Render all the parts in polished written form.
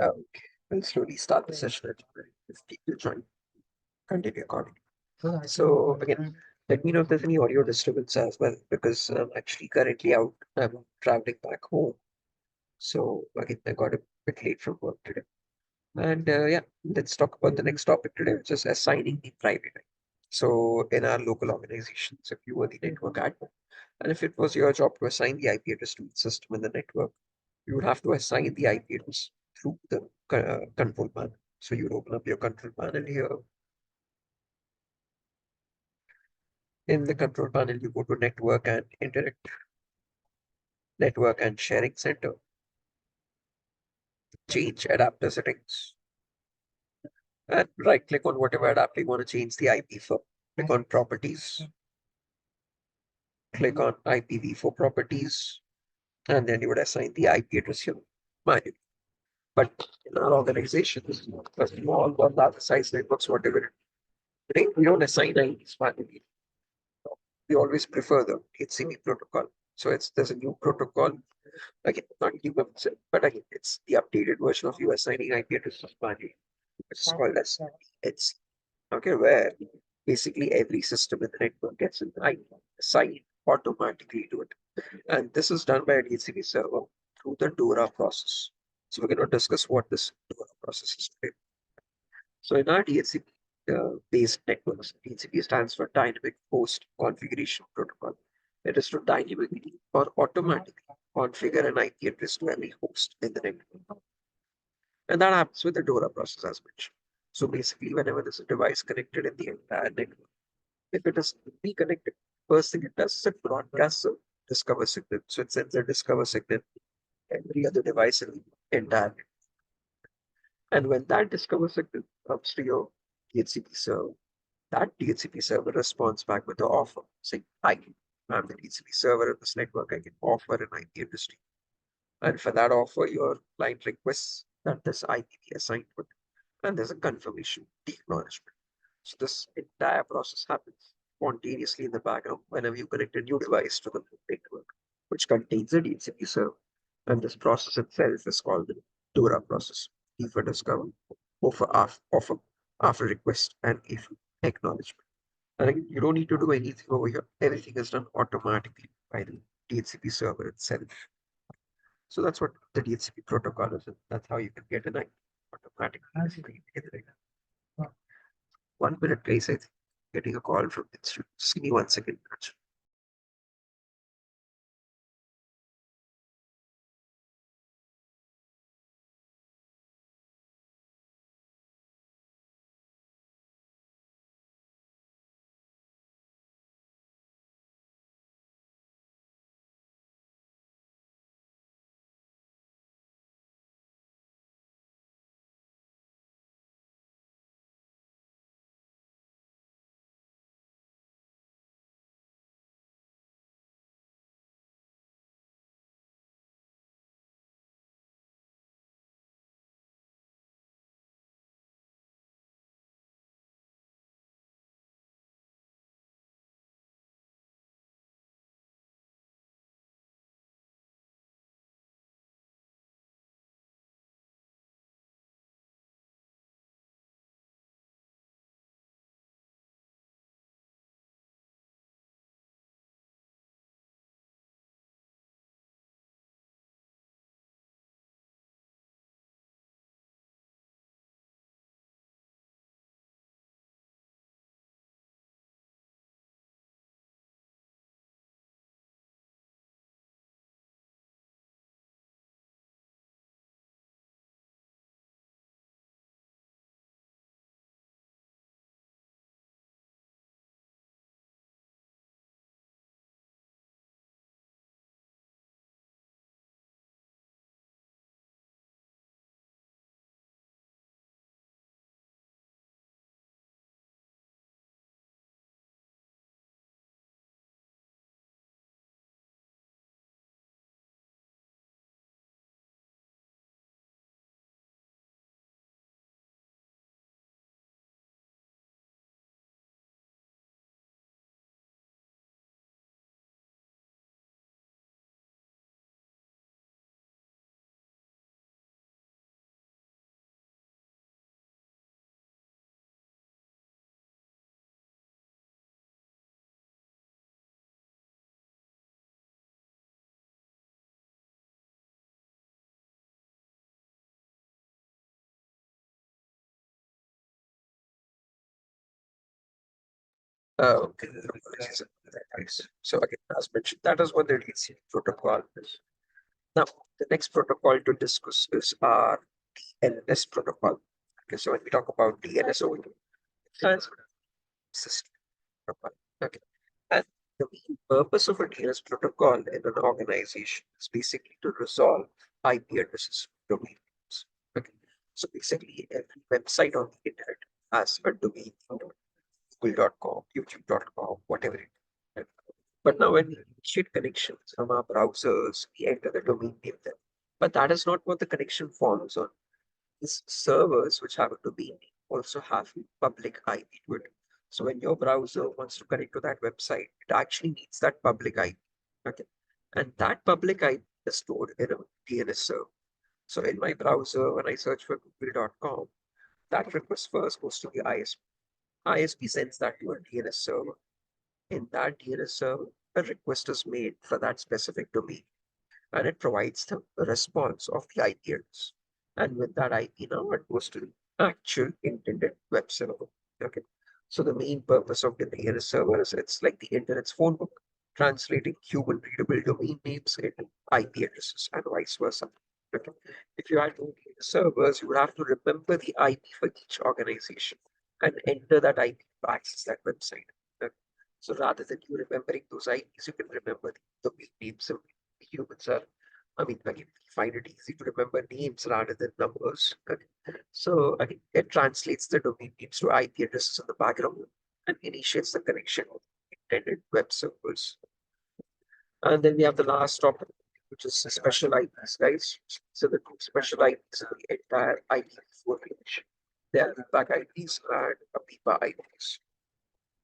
Okay, we'll slowly start the session if people join. Continue accordingly. So again, let me know if there's any audio disturbance as well, because I'm actually currently out. I'm traveling back home. So again, I got a bit late from work today. And yeah, let's talk about the next topic today, which is assigning the private IP. So in our local organizations, if you were the network admin, and if it was your job to assign the IP address to each system in the network, you would have to assign the IP address through the control panel. So you would open up your control panel here. In the control panel, you go to network and internet, network and sharing center, change adapter settings, and right click on whatever adapter you want to change the IP for. Click on properties, click on IPv4 properties, and then you would assign the IP address here manually. But in our organizations, for small or large size networks, whatever, today we don't assign IPs manually. We always prefer the HCP protocol. So there's a new protocol, again, not new itself, but again, it's the updated version of you assigning IP addresses manually, which is called as it's okay, where basically every system in the network gets an IP assigned automatically to it. And this is done by a DHCP server through the DORA process. So we're going to discuss what this DORA process is today. So in our DHCP based networks, DHCP stands for Dynamic Host Configuration Protocol. It is to dynamically or automatically configure an IP address to every host in the network. And that happens with the DORA process as mentioned. So basically, whenever there's a device connected in the entire network, if it is reconnected, first thing it does is it broadcasts a discover signal. So it sends a discover signal to every other device in the entire network. And when that discover signal comes to your DHCP server, that DHCP server responds back with the offer saying, I'm the DHCP server of this network. I can offer an IP address to you. And for that offer, your client requests that this IP be assigned to it. And there's a confirmation, the acknowledgement. So this entire process happens spontaneously in the background whenever you connect a new device to the network, which contains a DHCP server. And this process itself is called the DORA process. E for discover, O for offer, after request, and A for acknowledgement. And again, you don't need to do anything over here. Everything is done automatically by the DHCP server itself. So that's what the DHCP protocol is. That's how you can get an IP automatically. 1 minute, please. I think getting a call from the institute. Just give me 1 second. Okay. Nice. So again, as mentioned, that is what the DHCP protocol is. Now, the next protocol to discuss is our DNS protocol. Okay, so when we talk about DNS over here, it's system protocol. Okay. And the main purpose of a DNS protocol in an organization is basically to resolve IP addresses domain names. Okay. So basically, every website on the internet has a domain name, google.com, youtube.com, whatever it is. But now when we initiate connections from our browsers, we enter the domain name there. But that is not what the connection forms on. These servers which have a domain name also have public IP to it. So when your browser wants to connect to that website, it actually needs that public IP. Okay. And that public IP is stored in a DNS server. So in my browser, when I search for google.com, that request first goes to the ISP. ISP sends that to a DNS server. In that DNS server, a request is made for that specific domain and it provides the response of the IP address. And with that IP now, it goes to the actual intended web server. Okay. So the main purpose of the DNS server is it's like the internet's phone book, translating human readable domain names into IP addresses and vice versa. Okay. If you had no DNS servers, you would have to remember the IP for each organization and enter that IP to access that website. Okay. So rather than you remembering those IPs, you can remember the domain names of humans are. I mean, again, we find it easy to remember names rather than numbers. Okay. So again, it translates the domain names to IP addresses in the background and initiates the connection of intended web servers. And then we have the last topic, which is special IPs, guys. So the two special IPs in the entire IP4 range. They are loopback IPs and Apipa IPs.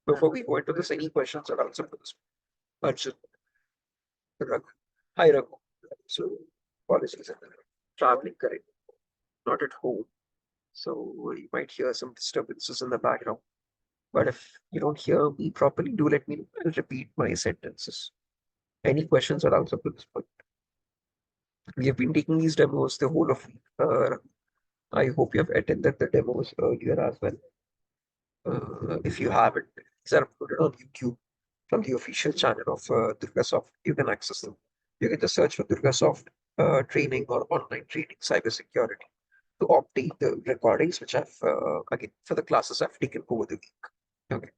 Before we go into this, any questions or answer for this? Arjun, Raghu. Hi, Raghu. So, apologies, I'm traveling currently, not at home. So, you might hear some disturbances in the background. But if you don't hear me properly, do let me know. I'll repeat my sentences. Any questions or answer for this point? We have been taking these demos the whole of week. I hope you have attended the demos earlier as well. If you haven't, these are uploaded on YouTube from the official channel of DurgaSoft. You can access them. You can just search for DurgaSoft training or online training cybersecurity to obtain the recordings, which I've again for the classes I've taken over the week. Okay.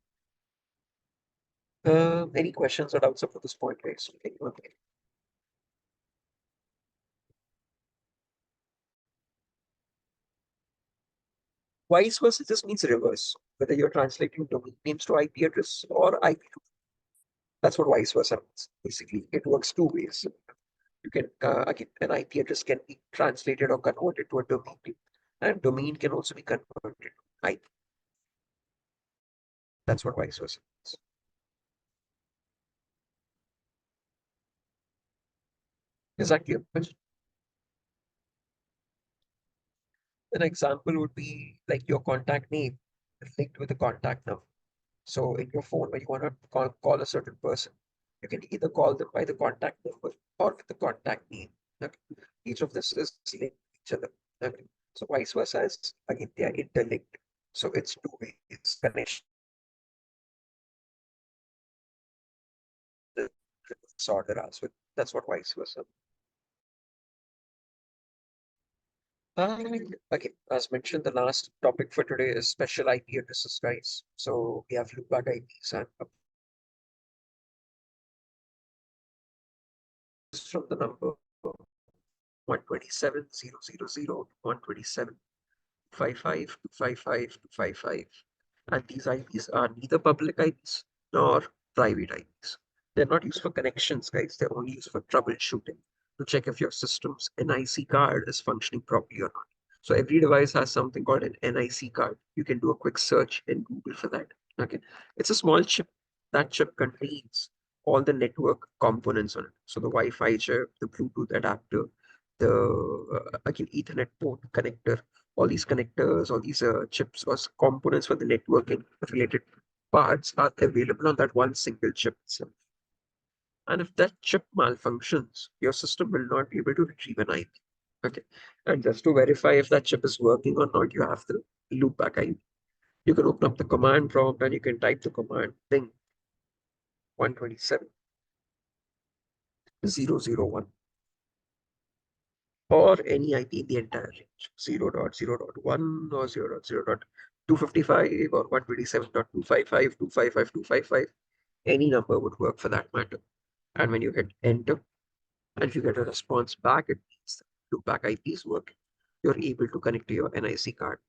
Any questions or doubts up to this point, guys? Anyone? Vice versa just means reverse. Whether you're translating domain names to IP address or IP, that's what vice versa means. Basically, it works two ways. You can again, an IP address can be translated or converted to a domain name, and domain can also be converted to IP. That's what vice versa means. Exactly. An example would be like your contact name linked with a contact number. So in your phone, when you want to call a certain person, you can either call them by the contact number or with the contact name. Okay. Each of this is linked to each other. Okay. So vice versa is again they are interlinked. So it's two ways connection disorder as well. That's what vice versa. Okay, as mentioned, the last topic for today is special IP addresses, guys. So we have loopback IPs and from the number 127.0.0.0 to 127.55.55.55. And these IPs are neither public IPs nor private IPs. They're not used for connections, guys. They're only used for troubleshooting to check if your system's NIC card is functioning properly or not. So every device has something called an NIC card. You can do a quick search in Google for that. Okay. It's a small chip. That chip contains all the network components on it. So the Wi-Fi chip, the Bluetooth adapter, the again Ethernet port connector, all these connectors, all these chips or components for the networking related parts are available on that one single chip itself. And if that chip malfunctions, your system will not be able to retrieve an IP. Okay. And just to verify if that chip is working or not, you have the loopback IP. You can open up the command prompt and you can type the command ping 127.0.0.1 or any IP in the entire range 0.0.1 or 0.0.255 or 127.255.255.255. Any number would work for that matter. And when you hit enter and if you get a response back, it means that loopback IP is working. You're able to connect to your NIC card.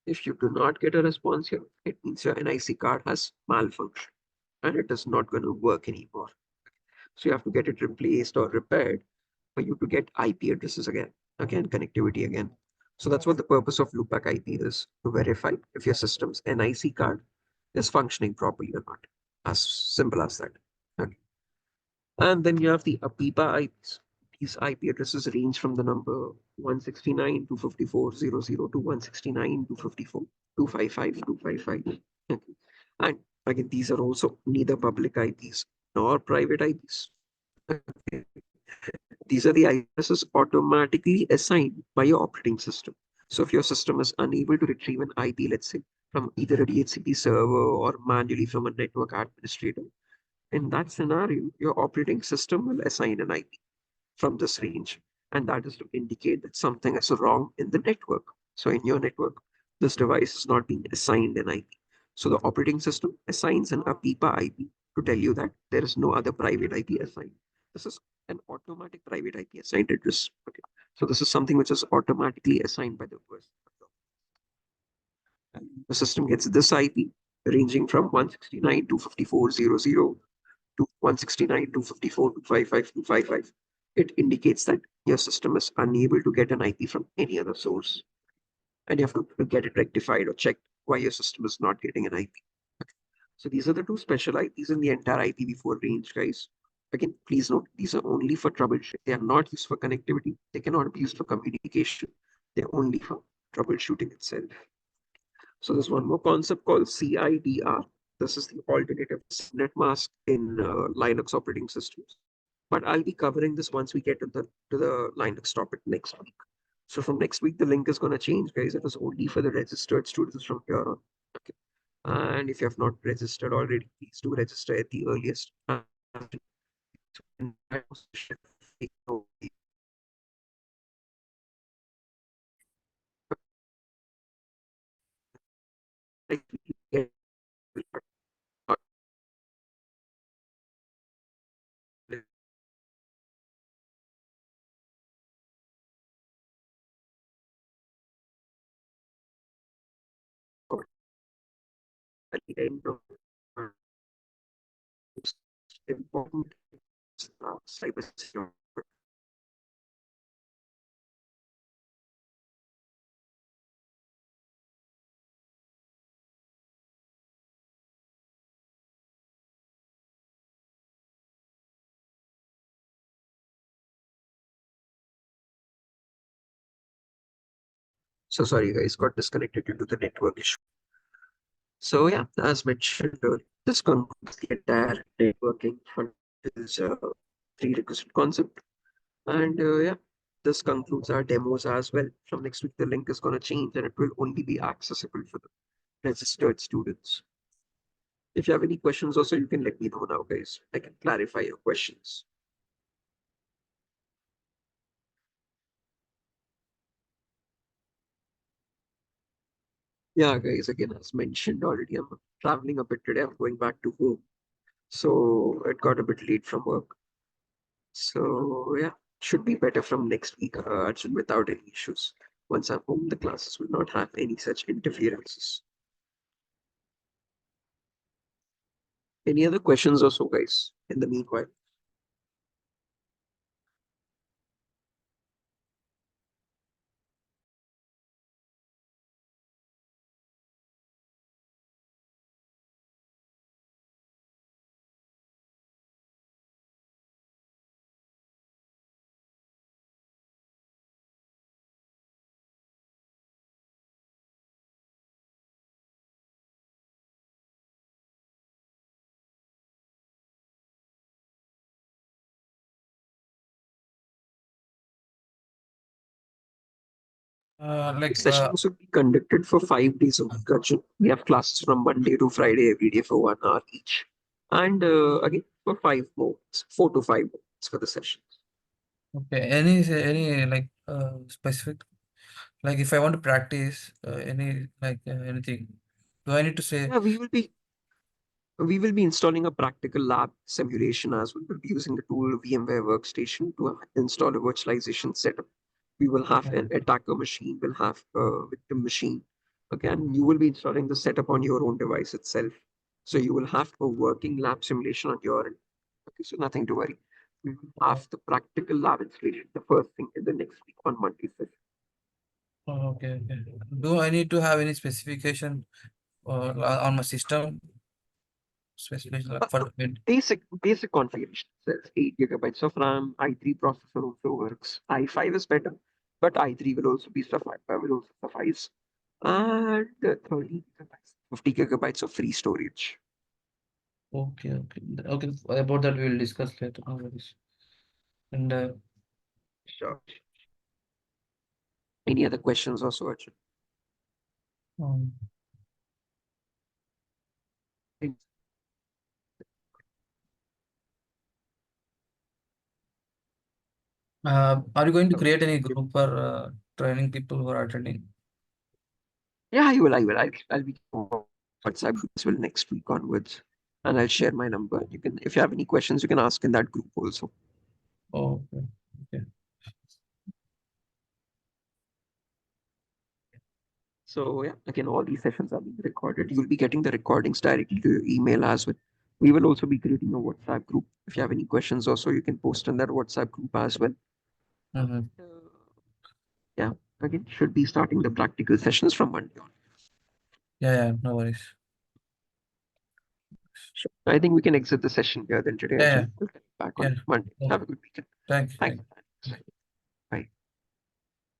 If you do not get a response here, it means your NIC card has malfunctioned and it is not going to work anymore. So you have to get it replaced or repaired for you to get IP addresses again, connectivity again. So that's what the purpose of loopback IP is, to verify if your system's NIC card is functioning properly or not. As simple as that. Okay. And then you have the APIPA IPs. These IP addresses range from the number 169.254.0.0 to 169.254.255.255. Okay. And again, these are also neither public IPs nor private IPs. Okay. These are the IPs automatically assigned by your operating system. So if your system is unable to retrieve an IP, let's say, from either a DHCP server or manually from a network administrator, in that scenario, your operating system will assign an IP from this range. And that is to indicate that something is wrong in the network. So in your network, this device is not being assigned an IP. So the operating system assigns an APIPA IP to tell you that there is no other private IP assigned. This is an automatic private IP assigned address. Okay. So this is something which is automatically assigned by the person. And the system gets this IP ranging from 169.254.0.0 to 169.254.255.255. It indicates that your system is unable to get an IP from any other source. And you have to get it rectified or checked why your system is not getting an IP. So these are the two special IPs in the entire IPv4 range, guys. Again, please note, these are only for troubleshooting. They are not used for connectivity. They cannot be used for communication. They're only for troubleshooting itself. So there's one more concept called CIDR. This is the alternative net mask in Linux operating systems. But I'll be covering this once we get to the Linux topic next week. So from next week, the link is going to change, guys. It is only for the registered students from here on. Okay. And if you have not registered already, please do register at the earliest. At the end of important cybersecurity. So sorry, guys, got disconnected due to the network issue. So yeah, as mentioned, this concludes the entire networking for this prerequisite concept. And yeah, this concludes our demos as well. From next week, the link is going to change and it will only be accessible for the registered students. If you have any questions also, you can let me know now, guys. I can clarify your questions. Yeah, guys, again, as mentioned already, I'm traveling a bit today. I'm going back to home. So it got a bit late from work. So yeah, should be better from next week, without any issues. Once I'm home, the classes will not have any such interferences. Any other questions also, guys, in the meanwhile? This sessions will be conducted for 5 days a week, Arjun. We have classes from Monday to Friday every day for 1 hour each. And again, for 5 more, 4 to 5 minutes for the session. Okay. Any like specific, like if I want to practice any like anything, do I need to say? Yeah, we will be installing a practical lab simulation as well. We'll be using the tool VMware Workstation to install a virtualization setup. We will have an attacker machine, we'll have a victim machine. Again, you will be installing the setup on your own device itself. So you will have a working lab simulation on your end. Okay, so nothing to worry. We will have the practical lab installation the first thing in the next week on Monday session. Oh, okay, okay. Do I need to have any specification on my system? Specification like for The the bid? basic configuration says 8 gigabytes of RAM. i3 processor also works. i5 is better, but i3 will also suffice. And 30 gigabytes, 50 gigabytes of free storage. Okay, okay. Okay, about that we will discuss later. No worries. And Sure. Any other questions also, Arjun? um, are you going to create any group for training people who are attending? Yeah, I will. I'll be WhatsApp groups will next week onwards, and I'll share my number. You can, if you have any questions, you can ask in that group also. Oh, okay. Okay. So yeah, again, all these sessions are being recorded. You will be getting the recordings directly to your email as well. We will also be creating a WhatsApp group. If you have any questions, also you can post in that WhatsApp group as well. Mm-hmm. Uh, yeah, again, should be starting the practical sessions from Monday on. Yeah, yeah, no worries. Sure. I think we can exit the session here then today, Yeah, Arjun. We'll get back yeah, on Monday. yeah. Have a good weekend. Thank you. Thanks. Thank you.